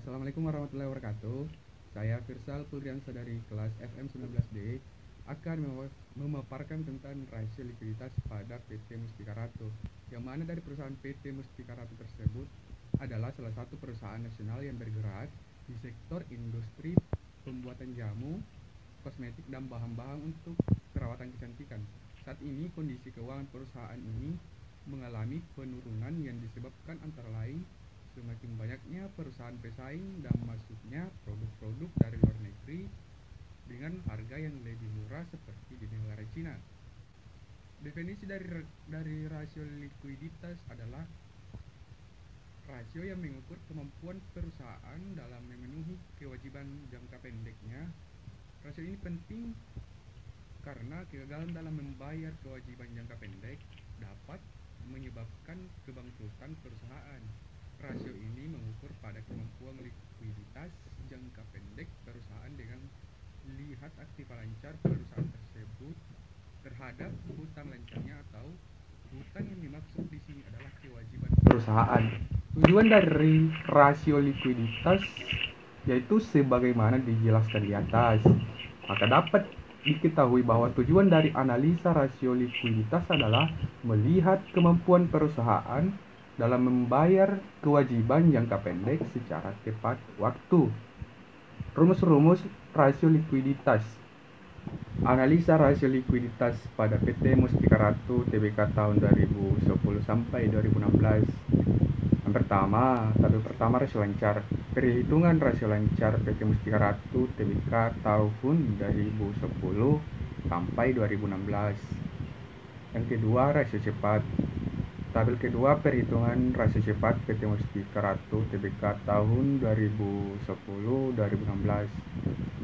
Assalamualaikum warahmatullahi wabarakatuh. Saya Firsal Pulriansa dari kelas FM19D akan memaparkan tentang rasio likuiditas pada PT Mustika Ratu, yang mana dari perusahaan PT Mustika Ratu tersebut adalah salah satu perusahaan nasional yang bergerak di sektor industri pembuatan jamu, kosmetik, dan bahan-bahan untuk perawatan kecantikan. Saat ini kondisi keuangan perusahaan ini mengalami penurunan yang disebabkan antara lain semakin banyaknya perusahaan pesaing dan masuknya produk-produk dari luar negeri dengan harga yang lebih murah seperti di negara Cina. Definisi dari rasio likuiditas adalah rasio yang mengukur kemampuan perusahaan dalam memenuhi kewajiban jangka pendeknya. Rasio ini penting karena kegagalan dalam membayar kewajiban jangka pendek dapat menyebabkan kebangkrutan perusahaan. Rasio ini mengukur pada kemampuan likuiditas jangka pendek perusahaan dengan melihat aktiva lancar perusahaan tersebut terhadap hutang lancarnya, atau hutang yang dimaksud di sini adalah kewajiban perusahaan. Tujuan dari rasio likuiditas yaitu sebagaimana dijelaskan di atas. Maka dapat diketahui bahwa tujuan dari analisa rasio likuiditas adalah melihat kemampuan perusahaan dalam membayar kewajiban jangka pendek secara tepat waktu. Rumus-rumus rasio likuiditas. Analisa rasio likuiditas pada PT Mustika Ratu Tbk tahun 2010 sampai 2016. Yang pertama, tabel pertama rasio lancar. Perhitungan rasio lancar PT Mustika Ratu Tbk tahun 2010 sampai 2016. Yang kedua, rasio cepat. Tabel kedua, perhitungan rasio cepat PT Mustika Ratu Tbk tahun 2010-2016.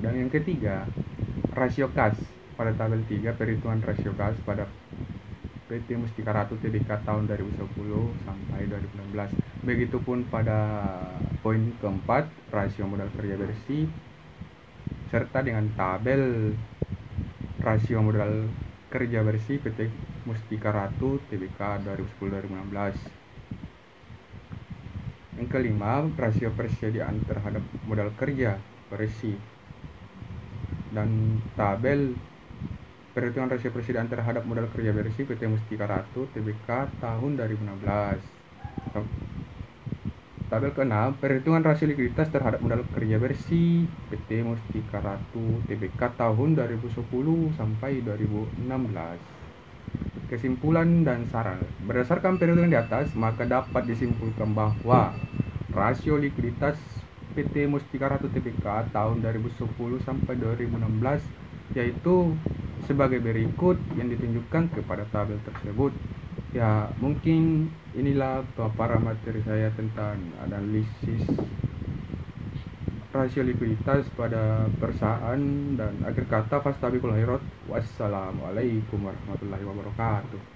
Dan yang ketiga, rasio kas. Pada tabel 3, perhitungan rasio kas pada PT Mustika Ratu Tbk tahun 2010 sampai 2016. Begitupun pada poin keempat, rasio modal kerja bersih serta dengan tabel rasio modal kerja bersih PT Mustika Ratu Tbk 2010-2016. Yang kelima, rasio persediaan terhadap modal kerja bersih dan tabel perhitungan rasio persediaan terhadap modal kerja bersih PT Mustika Ratu Tbk tahun 2016. Tabel ke-6, perhitungan rasio likuiditas terhadap modal kerja bersih PT Mustika Ratu Tbk tahun 2010 sampai 2016. Kesimpulan dan saran. Berdasarkan perhitungan di atas, maka dapat disimpulkan bahwa rasio likuiditas PT Mustika Ratu Tbk tahun 2010 sampai 2016 yaitu sebagai berikut yang ditunjukkan kepada tabel tersebut. Ya, mungkin inilah paparan materi saya tentang analisis rasio likuiditas pada perusahaan, dan akhir kata fastabiqul khairat. Wassalamualaikum warahmatullahi wabarakatuh.